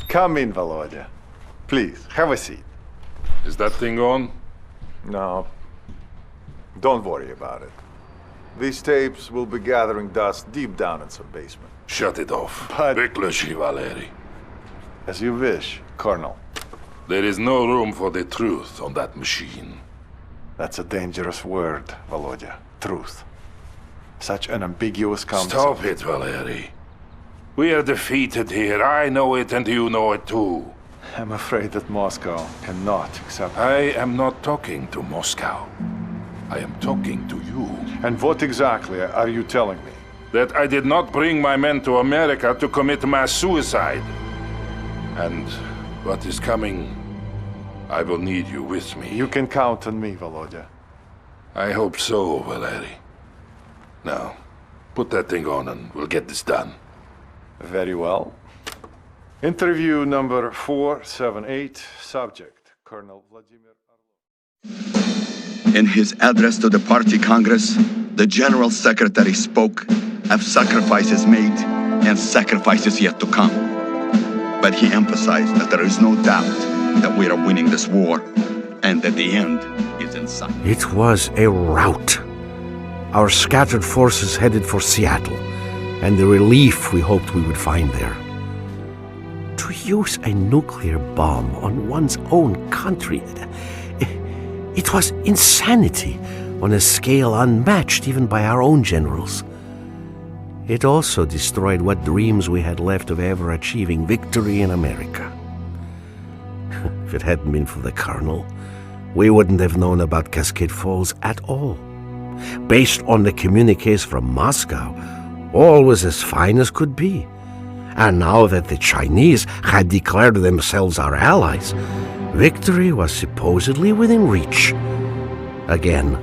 Come in, Volodya. Please, have a seat. Is that thing on? No. Don't worry about it. These tapes will be gathering dust deep down in some basement. Shut it off. But- Vyključi, Valeri. As you wish, Colonel. There is no room for the truth on that machine. That's a dangerous word, Volodya. Truth. Such an ambiguous concept. Stop it, Valeri. We are defeated here. I know it and you know it too. I'm afraid that Moscow cannot accept it. I am not talking to Moscow. I am talking to you. And what exactly are you telling me? That I did not bring my men to America to commit mass suicide. And what is coming, I will need you with me. You can count on me, Volodya. I hope so, Valeri. Now, put that thing on and we'll get this done. Very well. Interview number 478, subject, Colonel Vladimir Orlov. In his address to the party congress, the General Secretary spoke of sacrifices made and sacrifices yet to come. But he emphasized that there is no doubt that we are winning this war and that the end is in sight. It was a rout. Our scattered forces headed for Seattle, and the relief we hoped we would find there. To use a nuclear bomb on one's own country, it was insanity on a scale unmatched even by our own generals. It also destroyed what dreams we had left of ever achieving victory in America. If it hadn't been for the Colonel, we wouldn't have known about Cascade Falls at all. Based on the communiques from Moscow, all was as fine as could be. And now that the Chinese had declared themselves our allies, victory was supposedly within reach. Again.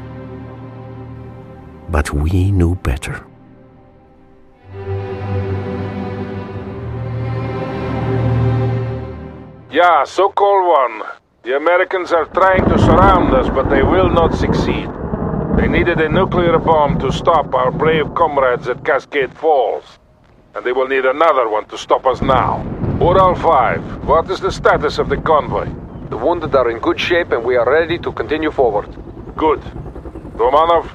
But we knew better. Yeah, so-called one. The Americans are trying to surround us, but they will not succeed. They needed a nuclear bomb to stop our brave comrades at Cascade Falls. And they will need another one to stop us now. Ural 5, what is the status of the convoy? The wounded are in good shape and we are ready to continue forward. Good. Romanov,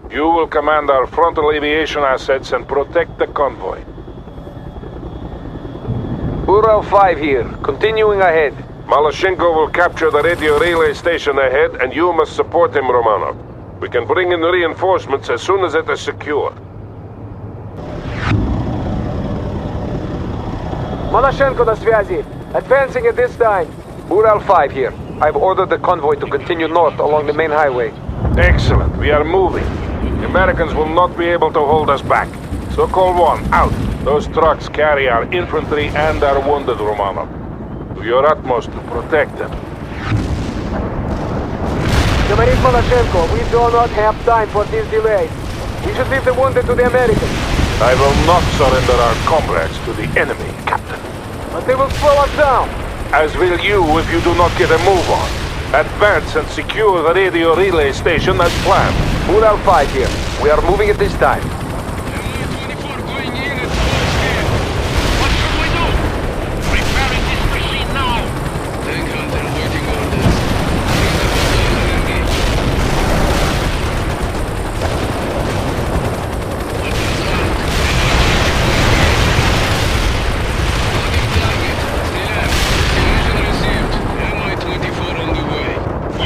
you will command our frontal aviation assets and protect the convoy. Ural 5 here, continuing ahead. Malashenko will capture the radio relay station ahead, and you must support him, Romanov. We can bring in reinforcements as soon as it is secure. Malashenko на связи. Advancing at this time. Ural 5 here. I've ordered the convoy to continue north along the main highway. Excellent. We are moving. The Americans will not be able to hold us back. So-called one, out. Those trucks carry our infantry and our wounded, Romanov. Do your utmost to protect them. Говорит Malashenko, we do not have time for these delays. We should leave the wounded to the Americans. I will not surrender our comrades to the enemy, Captain. But they will slow us down. As will you if you do not get a move on. Advance and secure the radio relay station as planned. Ural 5 here. We are moving at this time.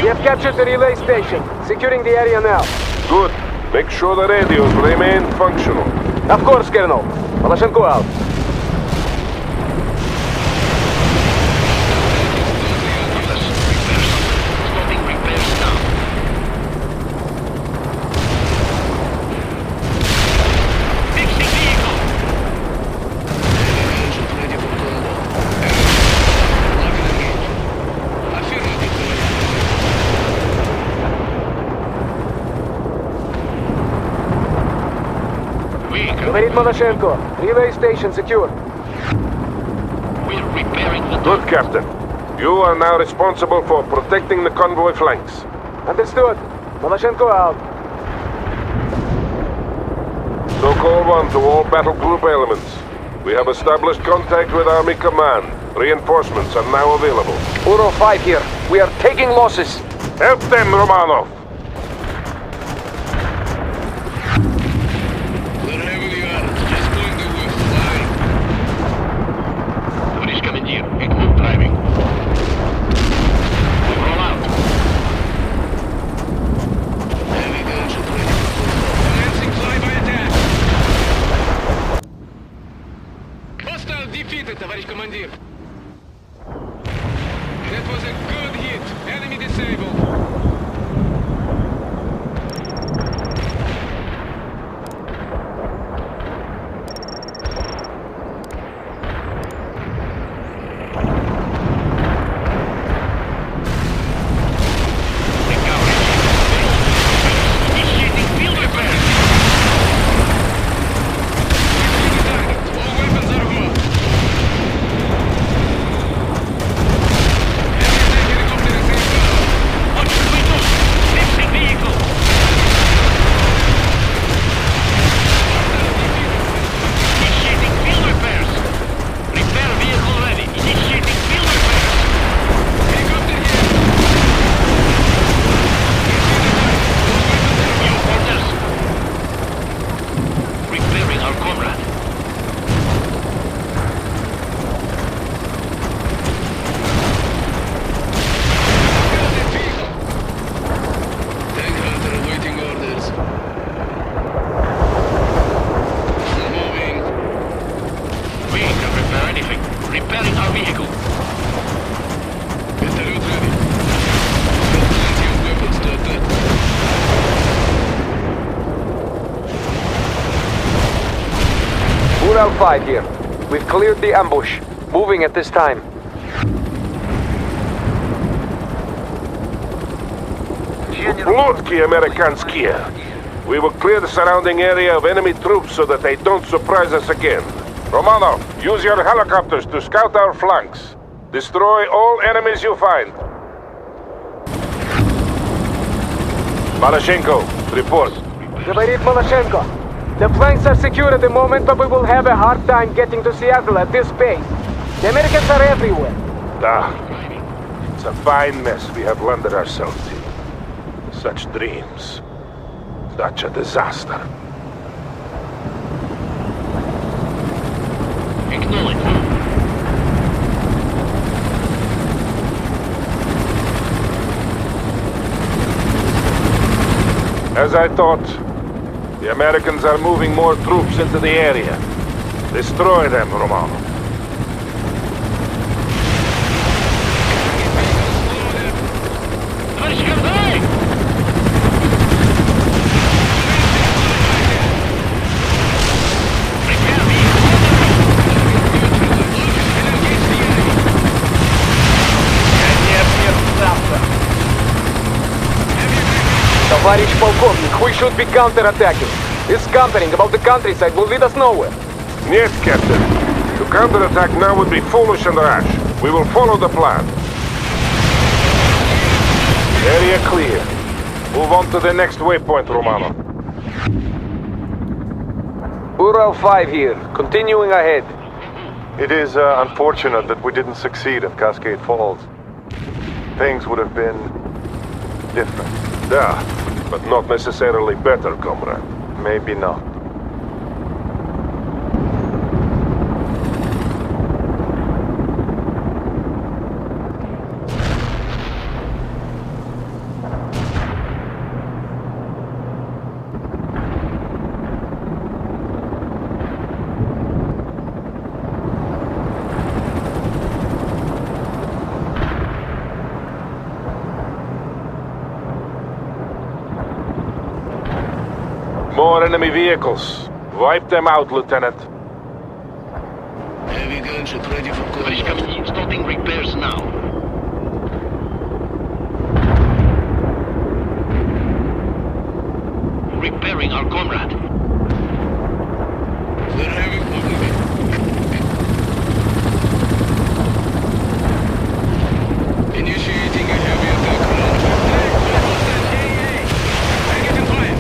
We have captured the relay station. Securing the area now. Good. Make sure the radios remain functional. Of course, Colonel. Malashenko out. Говорит Malashenko. Relay station secure. Good, Captain. You are now responsible for protecting the convoy flanks. Understood. Maloshenko out. Call 1 to all battle group elements. We have established contact with Army Command. Reinforcements are now available. Ural 5 here. We are taking losses. Help them, Romanov! Wherever you are, just going to work. Fine. Товарищ командир, Игмут driving. Roll out. Heavy guns are ready for full. Commencing flyby attack. Hostile defeated, товарищ командир. That was a good hit. Enemy disabled. Ural 5 here. We've cleared the ambush. Moving at this time. Ублюдки американские! We will clear the surrounding area of enemy troops so that they don't surprise us again. Romanov, use your helicopters to scout our flanks. Destroy all enemies you find. Maloshenko, report. Говорит Maloshenko. The flanks are secure at the moment, but we will have a hard time getting to Seattle at this pace. The Americans are everywhere. It's a fine mess we have landed ourselves in. Such dreams. Such a disaster. Acknowledge. As I thought, the Americans are moving more troops into the area. Destroy them, Romanov. Товарищ полковник, we should be counterattacking. This scampering about the countryside will lead us nowhere. Нет, Captain. To counterattack now would be foolish and rash. We will follow the plan. Area clear. Move on to the next waypoint, Romanov. Ural 5 here, continuing ahead. It is unfortunate that we didn't succeed at Cascade Falls. Things would have been different. Yeah, but not necessarily better, comrade. Maybe not. More enemy vehicles. Wipe them out, Lieutenant. Heavy guns are ready for Товарищ командир, starting repairs now. Repairing our comrade. We're having Initiating a heavy attack run. Target fire.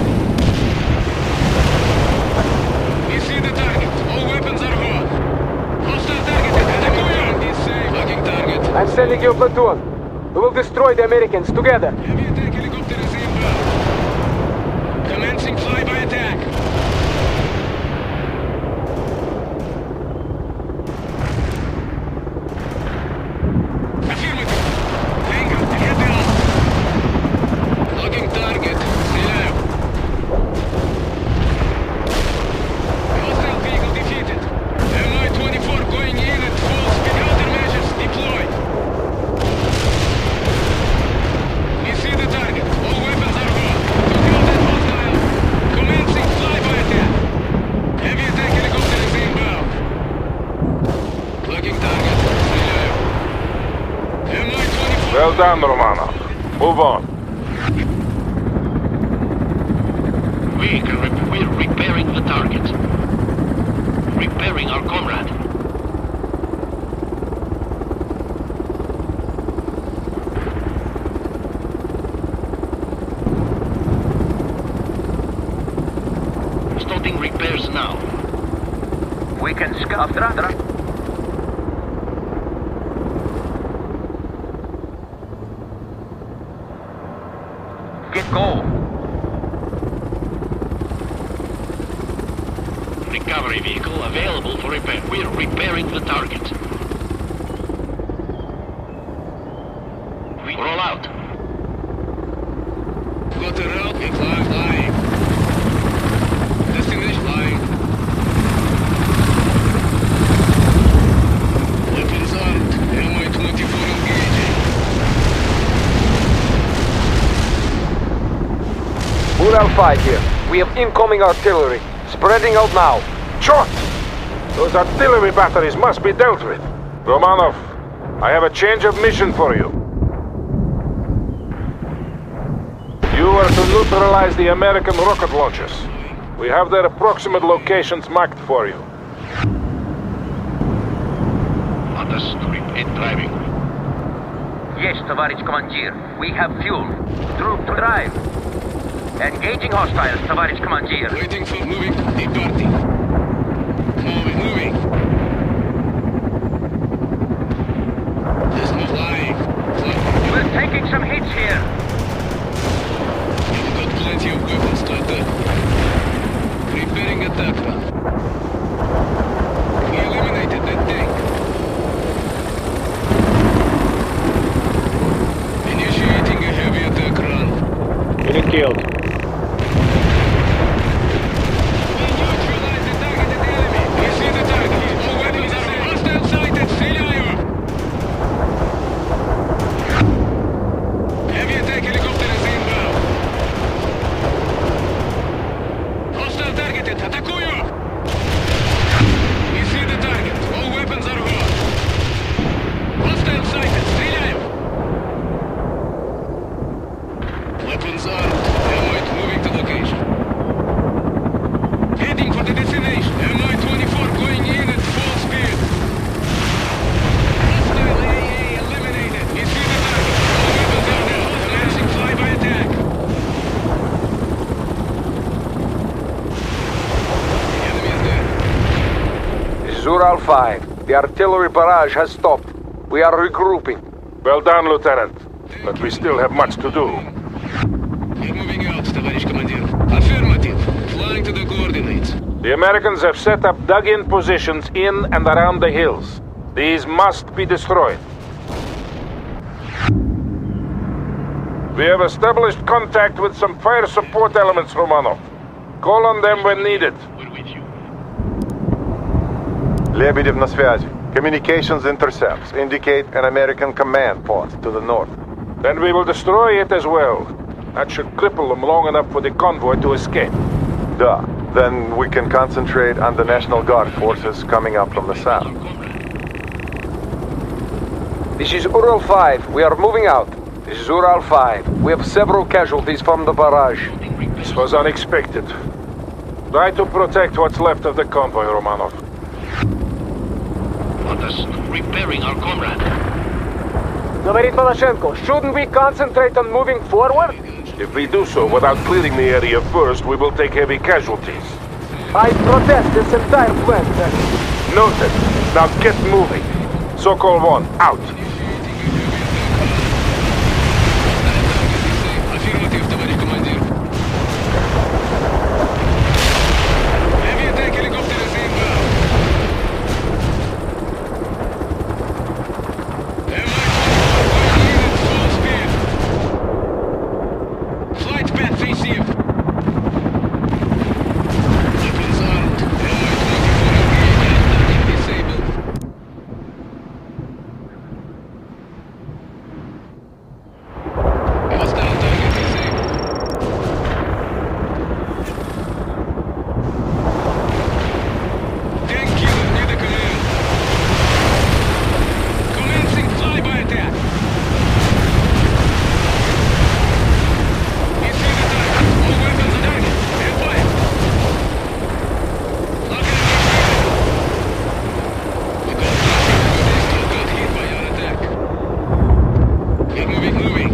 We see the target. All weapons are gone. Hostile targeted. Attack is safe. Locking target. I'm sending you a platoon. We will destroy the Americans together. Heavy attack helicopter is inbound. Commencing flyby attack. Affirmative. Tango, get down. Logging target. Стреляю. Hostile vehicle defeated. Mi-24 going in at full speed. Countermeasures deployed. We see the target. All weapons are gone. Took out that hostile. Commencing flyby attack. Heavy attack helicopter is inbound. Logging target. Стреляю. Mi-24. Well done, Romano. Move on. We're repairing the target. Repairing our comrade. Starting repairs now. We can scout. Get go. Recovery vehicle available for repair. We're repairing the target. We roll out. Got a route. We flying. Destination flying. Weapons armed. Mi-24 engaging. Ural 5 here. We have incoming artillery. Spreading out now. Shot! Those artillery batteries must be dealt with. Romanov, I have a change of mission for you. You are to neutralize the American rocket launchers. We have their approximate locations marked for you. Understood. In driving. Yes, товарищ командир. We have fuel. Troop to drive. Engaging hostiles, товарищ командир. Waiting for moving. Departing. Moving. There's no flying. We're taking some hits here. You've got plenty of weapons to attack. Preparing attack run. We eliminated that tank. Initiating a heavy attack run. Getting killed. We neutralized the targeted enemy. We see the target. All weapons are hostile sighted. Стреляю. Heavy attack helicopter is inbound. Hostile targeted. Атакую. We see the target. All weapons are gone. Hostile sighted. Стреляю. Weapons armed. Mi moving to location. Heading for the destination. Mi-24 going in at full speed. Hostile AA eliminated. We see the target. All weapons are down. Commencing flyby attack. The enemy is dead. This is Ural 5. The artillery barrage has stopped. We are regrouping. Well done, Lieutenant. But we still have much to do. We're moving out, товарищ командир. Affirmative. Flying to the coordinates. The Americans have set up dug-in positions in and around the hills. These must be destroyed. We have established contact with some fire support elements, Romanov. Call on them when needed. We're with you. Lebedev на связи. Communications intercepts indicate an American command post to the north. Then we will destroy it as well. That should cripple them long enough for the convoy to escape. Da. Then we can concentrate on the National Guard forces coming up from the south. This is Ural 5. We are moving out. This is Ural 5. We have several casualties from the barrage. This was unexpected. Try to protect what's left of the convoy, Romanov. Understood. Repairing our comrade. Говорит Maloshenko, shouldn't we concentrate on moving forward? If we do so without clearing the area first, we will take heavy casualties. I protest this entire plan, sir. Noted. Now get moving. Sokol 1, out. Аффирматив, товарищ командир. Heavy attack helicopter is inbound. Mi-24 going in at full speed. Flight path received. Weapons armed. Mi-24 engaged. Target disabled. Hostile target disabled. Tank killer near the command. Commencing flyby attack. We see the target. All weapons are target. And fire. Lock and engage. We got nothing. They still got hit by our attack. Get moving, moving.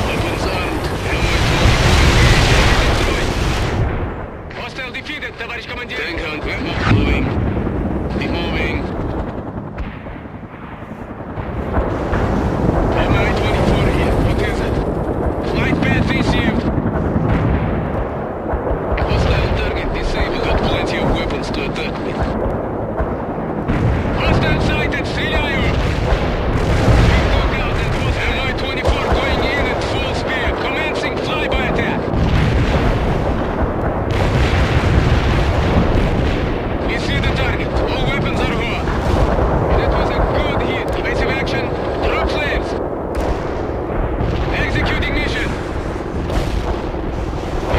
Weapons armed. Mi-24 Hostile defeated, товарищ командир. Tank hunt. We're moving. Keep moving. Mi-24 here. What is it? Flight path received. Hostile target disabled. Got plenty of weapons to attack with. Hostile sighted. Стреляю. Mi-24 going in at full speed. Commencing flyby attack. We see the target. All weapons are hot. That was a good hit. Evasive action. Drop flares. Executing mission.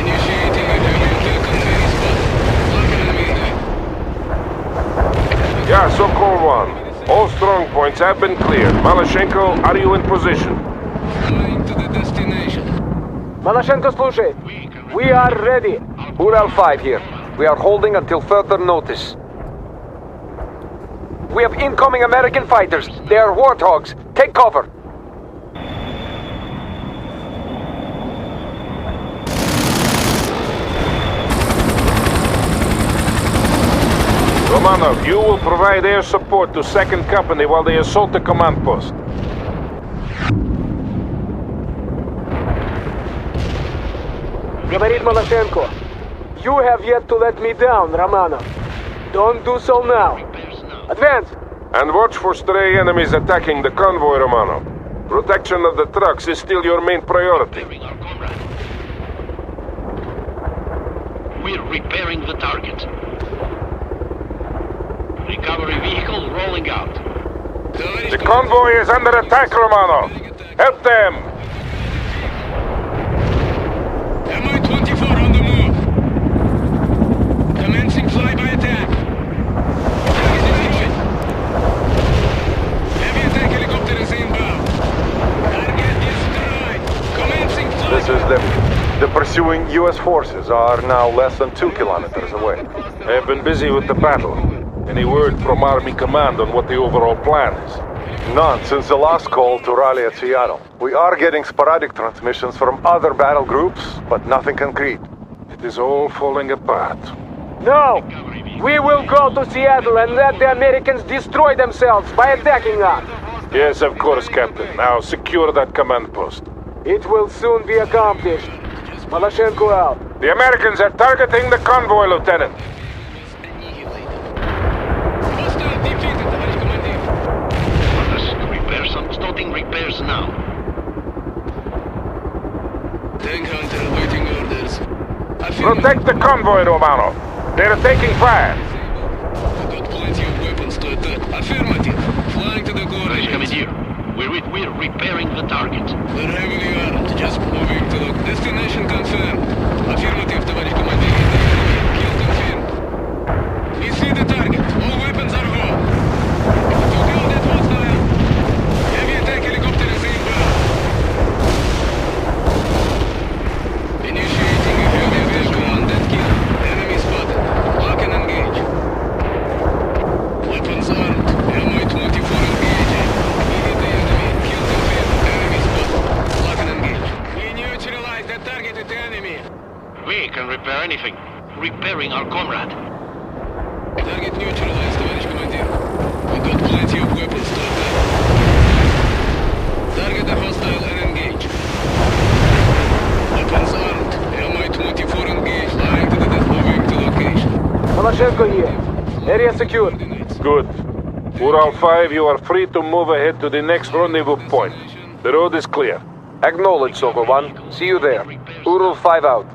Initiating a heavy attack on the spot. Lock and engage. Yeah, Sokol 1. All strong points have been cleared. Maloshenko, are you in position? Flying to the destination. Maloshenko слушает. We are ready. Ural 5 here. We are holding until further notice. We have incoming American fighters. They are warthogs. Take cover. Romanov, you will provide air support to 2nd Company while they assault the command post. Говорит Maloshenko. You have yet to let me down, Romanov. Don't do so now. Advance! And watch for stray enemies attacking the convoy, Romanov. Protection of the trucks is still your main priority. Our comrade. We're repairing the target. Recovery vehicle rolling out. The convoy is under attack, Romanov. Help them! Mi-24 on the move. Commencing flyby attack. Target destroyed. Heavy attack helicopter is inbound. Target destroyed. Commencing flyby. This is them. The pursuing U.S. forces are now less than 2 kilometers away. I have been busy with the battle. Any word from Army Command on what the overall plan is? None since the last call to rally at Seattle. We are getting sporadic transmissions from other battle groups, but nothing concrete. It is all falling apart. No! We will go to Seattle and let the Americans destroy themselves by attacking us. Yes, of course, Captain. Now secure that command post. It will soon be accomplished. Maloshenko out. The Americans are targeting the convoy, Lieutenant. Hostile defeated, товарищ командир. Starting repairs now. Tank hunter awaiting orders. Protect the convoy, Romanov. They're taking fire. We got plenty of weapons to attack. Affirmative. Flying to the Tоварищ coordinates. командир, we're repairing the target. We're heavily armed. Just moving to the destination confirmed. Affirmative, товарищ командир. Kill confirmed. We see the target. All weapons are hot. Took out that hostile. Heavy attack helicopter is inbound. Initiating a heavy vehicle on that kill. Enemy spotted. Lock and engage. Weapons armed. repairing our comrade. Target neutralized, товарищ командир. We got plenty of weapons to attack. Target a hostile and engage. Weapons armed. Mi-24 engaged. Flying to the death. Moving to location. Maloshenko here. Area secured. Good. Ural 5, you are free to move ahead to the next rendezvous point. The road is clear. Acknowledged, Sokol 1. See you there. Ural 5 out.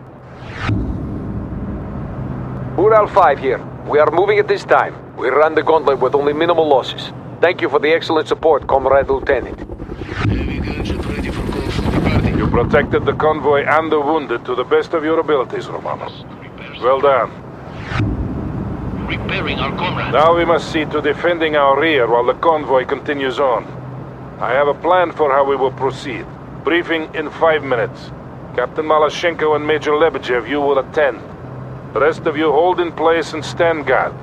Ural 5 here. We are moving at this time. We ran the gauntlet with only minimal losses. Thank you for the excellent support, Comrade Lieutenant. Heavy gunship ready for call from the party. You protected the convoy and the wounded to the best of your abilities, Romanov. Well done. Repairing our comrade. Now we must see to defending our rear while the convoy continues on. I have a plan for how we will proceed. Briefing in 5 minutes. Captain Maloshenko and Major Lebedev, you will attend. The rest of you hold in place and stand guard.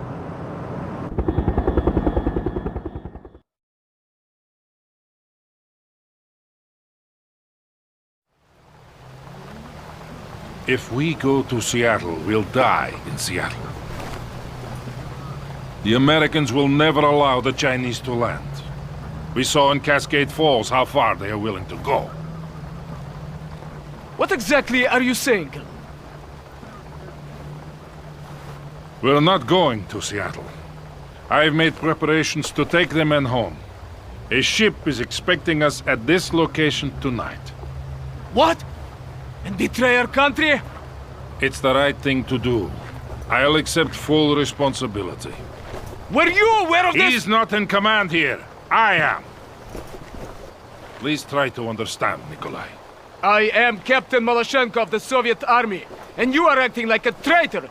If we go to Seattle, we'll die in Seattle. The Americans will never allow the Chinese to land. We saw in Cascade Falls how far they are willing to go. What exactly are you saying? We're not going to Seattle. I've made preparations to take the men home. A ship is expecting us at this location tonight. What? And betray our country? It's the right thing to do. I'll accept full responsibility. Were you aware of this? He's not in command here. I am. Please try to understand, Nikolai. I am Captain Maloshenko of the Soviet Army, and you are acting like a traitor.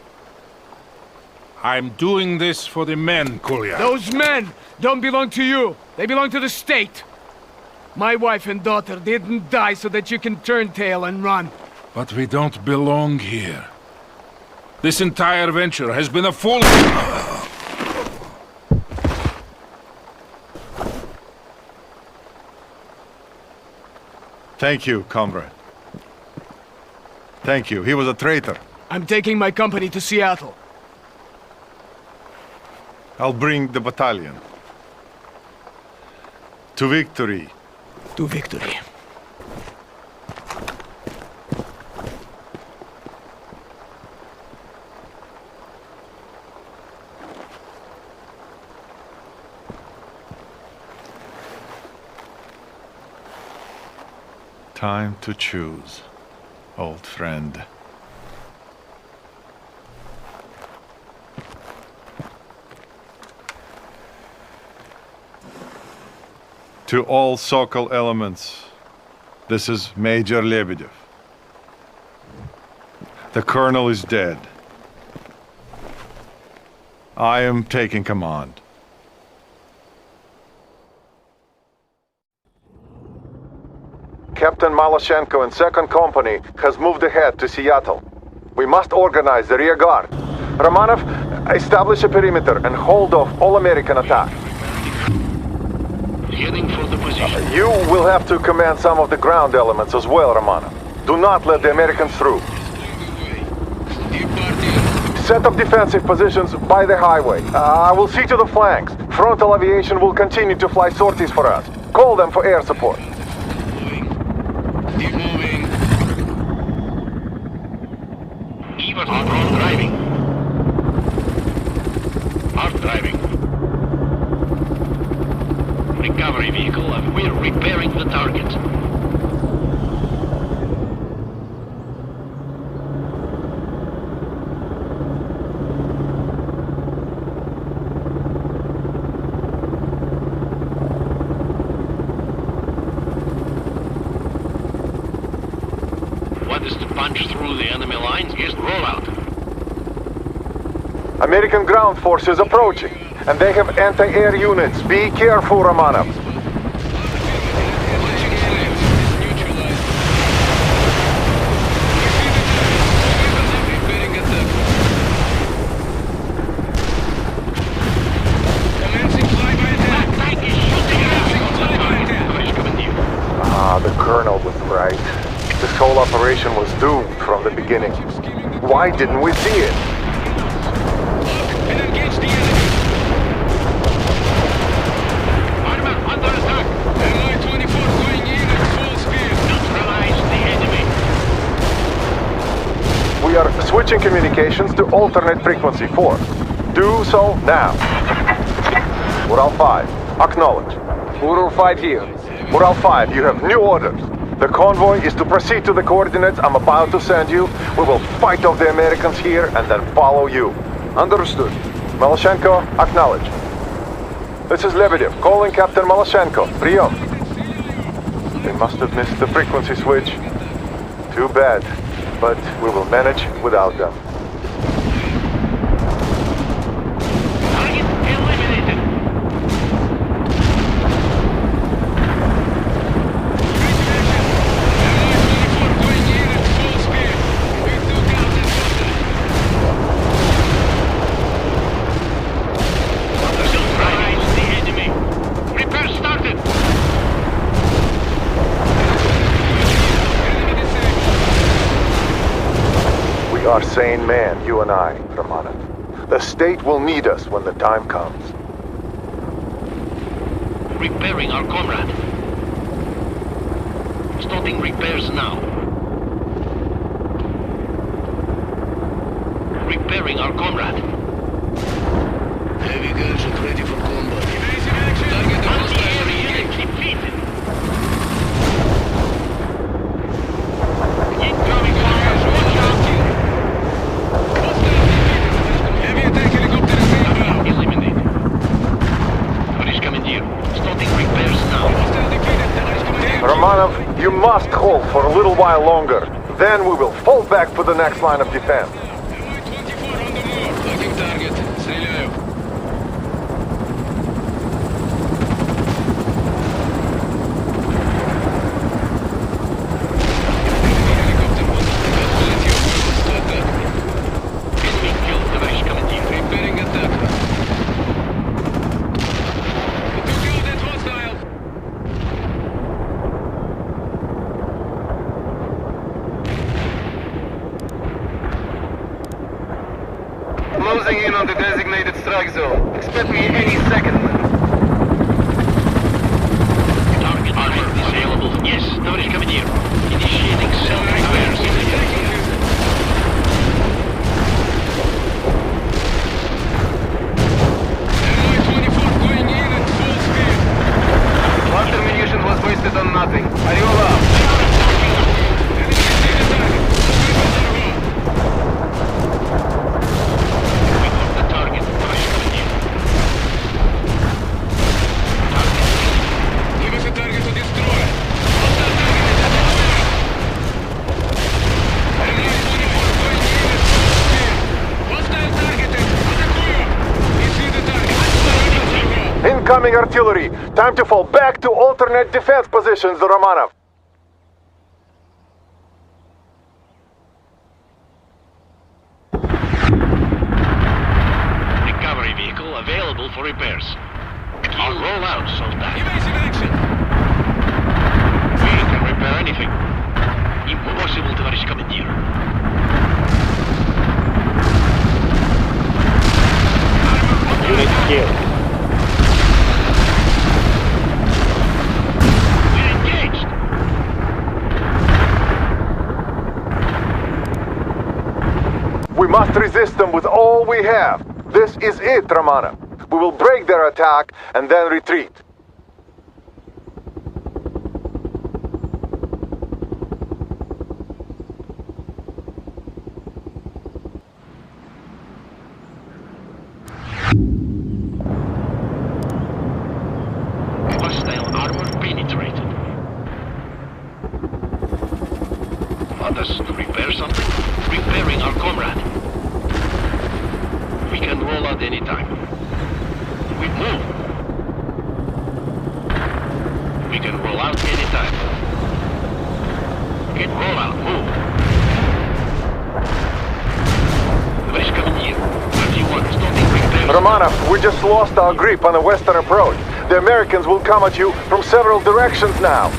I'm doing this for the men, Kolya. Those men don't belong to you. They belong to the state. My wife and daughter didn't die so that you can turn tail and run. But we don't belong here. This entire venture has been a fool. Thank you, comrade. Thank you. He was a traitor. I'm taking my company to Seattle. I'll bring the battalion. To victory. To victory. Time to choose, old friend. To all Sokol elements, this is Major Lebedev. The colonel is dead. I am taking command. Captain Maloshenko and 2nd Company has moved ahead to Seattle. We must organize the rear guard. Romanov, establish a perimeter and hold off all American attacks. Heading for the position. You will have to command some of the ground elements as well, Romanov. Do not let the Americans through. Set up defensive positions by the highway. I will see to the flanks. Frontal aviation will continue to fly sorties for us. Call them for air support. Keep moving. Even on driving. Hard driving. Recovery vehicle, and we're repairing the target. What is to punch through the enemy lines? Is rollout. American ground forces approaching, and they have anti-air units. Be careful, Romanov. The colonel was right. This whole operation was doomed from the beginning. Why didn't we see it? Switching communications to alternate frequency 4. Do so now. Ural 5, acknowledge. Ural 5 here. Ural 5, you have new orders. The convoy is to proceed to the coordinates I'm about to send you. We will fight off the Americans here and then follow you. Understood. Maloshenko, acknowledge. This is Lebedev, calling Captain Maloshenko. Priom. They must have missed the frequency switch. Too bad, but we will manage without them. Target eliminated. Surprise the enemy. Repair started. We are sane men, you and I, Romanov. The state will need us when the time comes. Repairing our comrade. Starting repairs now. Repairing our comrade. Heavy gadget ready for combat. Target hostile Anti-air unit engaged. defeated. Incoming fire. Watch out. Heavy attack helicopter is inbound. Eliminated. Tоварищ командир, starting repairs now. Hostile defeated, Tоварищ командир. Romanov, you must hold for a little while longer. Then we will fall back for the next line of defense. Mi-24 on the move. Locking target. Стреляю. Helicopter полетел. Атака. Enemy killed, товарищ командир. Repairing attack. To kill that hostile. Closing in on the designated strike zone. Expect me any second. Target armor available. Yes, товарищ командир. Initiating self-repairs. Mi-24 going in at full speed. Last ammunition was wasted on nothing. Орел up. We got the target, товарищ командир. Give us a target to destroy. Hostile target is at the fire. Mi-24 going in at full speed. Hostile targeted. Атакую. We see the target. Hostile. Incoming artillery! Time to fall back to alternate defense positions, Romanov. Recovery vehicle available for repairs. I'll roll out, Sultan. Evasive action. We can repair anything. Impossible, товарищ командир. Unit killed. We're engaged. We must resist them with all we have. This is it, Romanov. We will break their attack and then retreat. Hostile armor penetrated. Want us to repair something? Repairing our comrade. We can roll out any time. We move. We can roll out any time. Get roll out. Move. Товарищ командир, what do you want? Starting repairs. Romanov, we just lost our grip on the western approach. The Americans will come at you from several directions now.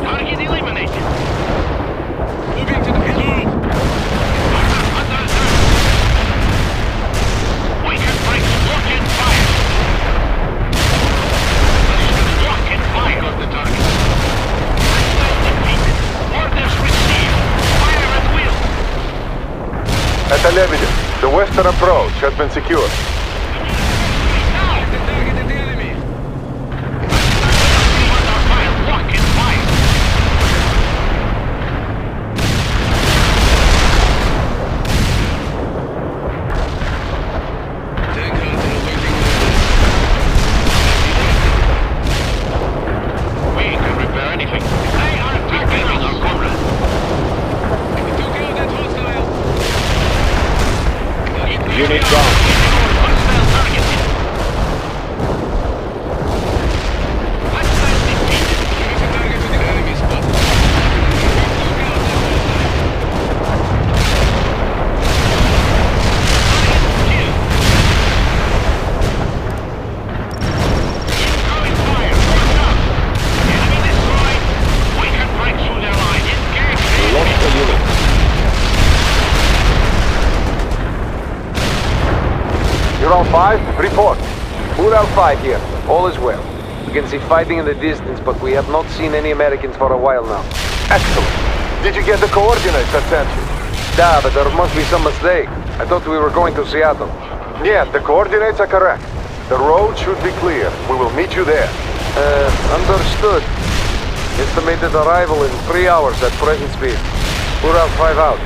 Target eliminated. Moving to the below. Under attack. We can break. Lock in fire. Lock At the Lebedev, the western approach has been secured. Unit down. Ural 5, report. Ural 5 here. All is well. We can see fighting in the distance, but we have not seen any Americans for a while now. Excellent. Did you get the coordinates I sent you? Yeah, but there must be some mistake. I thought we were going to Seattle. Yeah, the coordinates are correct. The road should be clear. We will meet you there. Understood. Estimated arrival in 3 hours at present speed. Ural 5 out.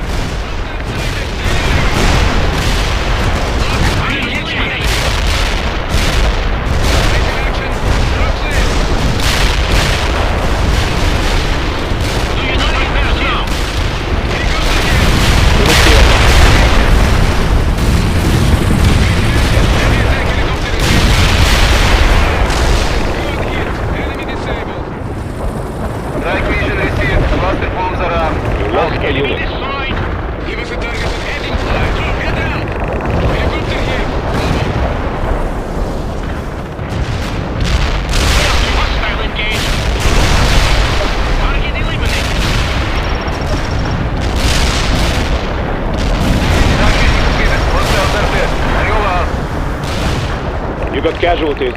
You got casualties.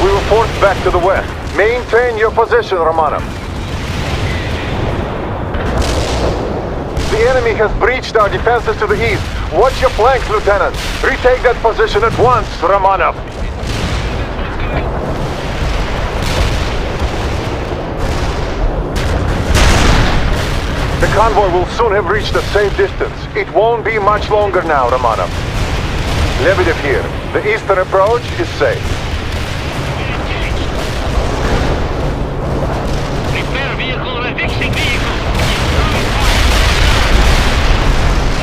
We were forced back to the west. Maintain your position, Romanov. The enemy has breached our defenses to the east. Watch your flanks, Lieutenant. Retake that position at once, Romanov. The convoy will soon have reached a safe distance. It won't be much longer now, Romanov. Lebedev here. The eastern approach is safe. Repair vehicle, fixing vehicle.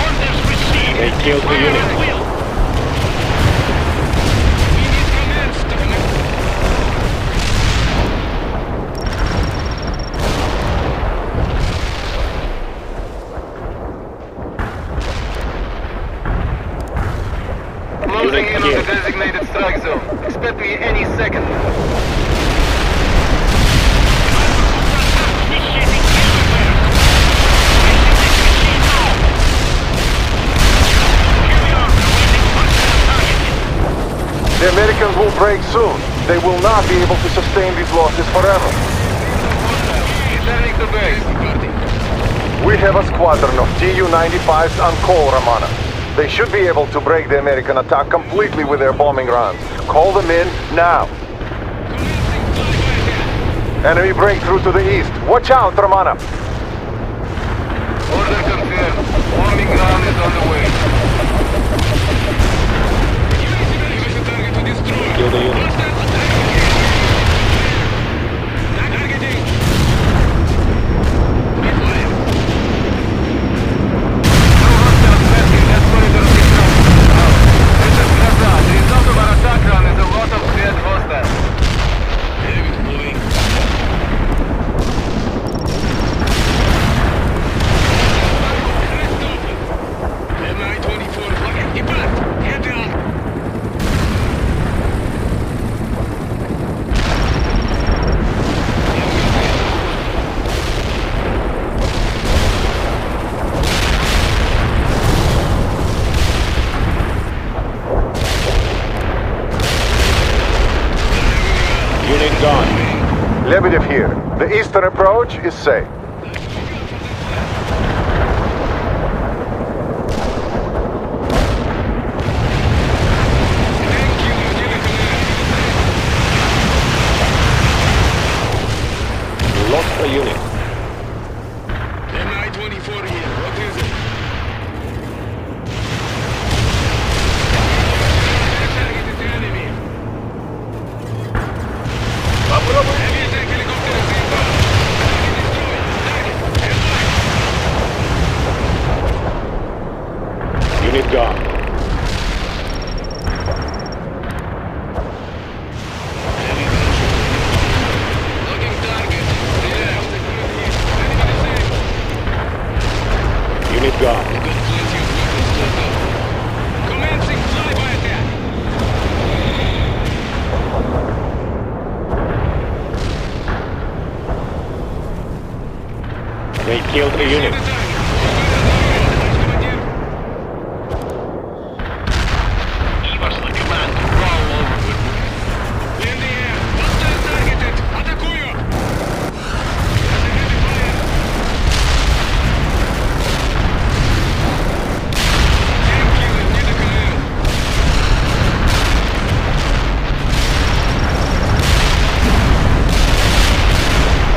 Orders received. They killed the unit. Closing in on the designated strike zone. Expect me any second. The Americans will break soon. They will not be able to sustain these losses forever. Returning to base. We have a squadron of Tu-95s on call, Romanov. They should be able to break the American attack completely with their bombing runs. Call them in now. Enemy breakthrough to the east. Watch out, Romanov. Order confirmed. Bombing run is on the way. Kill the unit. Lebedev here. The eastern approach is safe. Lost a unit. MI-24 here. What is it? Target is the enemy. Heavy attack helicopter is inbound. Target destroyed. Target. Unit gone. Locking target. Left. Enemy safe. Unit gone. Got plenty of weapons stocked up. Commencing flyby attack. They killed a unit. The target. Give us the command to roll over with. In the air. Hostile targeted. Атакую. There's a heavy fire. Tank killer near the command.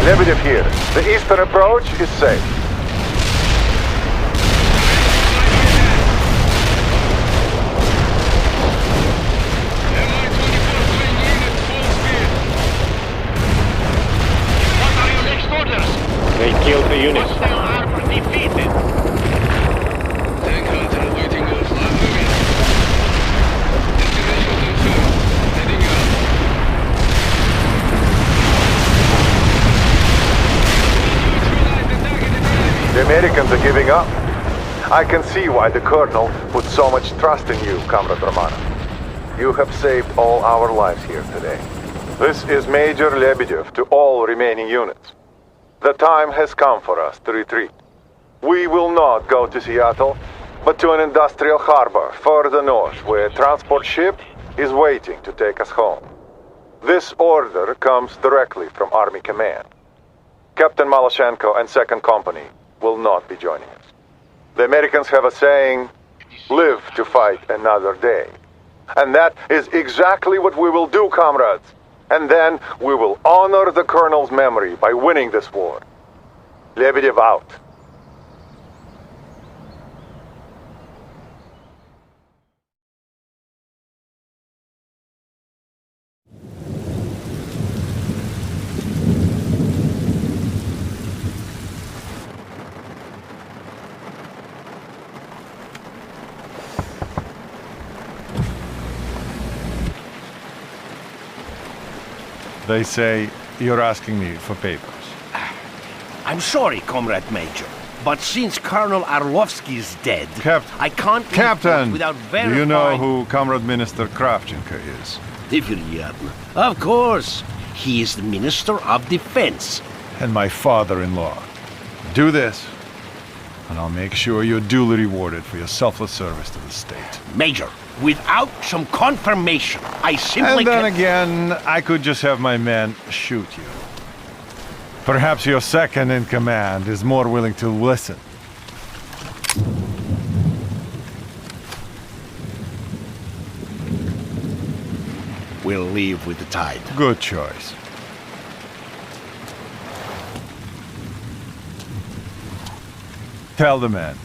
Lebedev here. The eastern approach is safe. MI-24 flying in at full speed. What are your next orders? They killed a unit. Hostile armor defeated. Tank hunter waiting off. I'm moving. Destination confirmed. Heading out. Neutralize the targeted enemy. The Americans are giving up. I can see why the Colonel put so much trust in you, Comrade Romanov. You have saved all our lives here today. This is Major Lebedev to all remaining units. The time has come for us to retreat. We will not go to Seattle, but to an industrial harbor further north where a transport ship is waiting to take us home. This order comes directly from Army Command. Captain Maloshenko and 2nd Company will not be joining us. The Americans have a saying, live to fight another day. And that is exactly what we will do, comrades. And then we will honor the Colonel's memory by winning this war. Lebedev out. They say you're asking me for papers. I'm sorry, Comrade Major, but since Colonel Arlovsky's dead, I can't leave Captain, without verifying... do you know who Comrade Minister Kravchenko is? Вероятно. Of course. He is the Minister of Defense. And my father-in-law. Do this, and I'll make sure you're duly rewarded for your selfless service to the state. Major, without some confirmation, I simply And then can't... again, I could just have my men shoot you. Perhaps your second in command is more willing to listen. We'll leave with the tide. Good choice. Tell the men,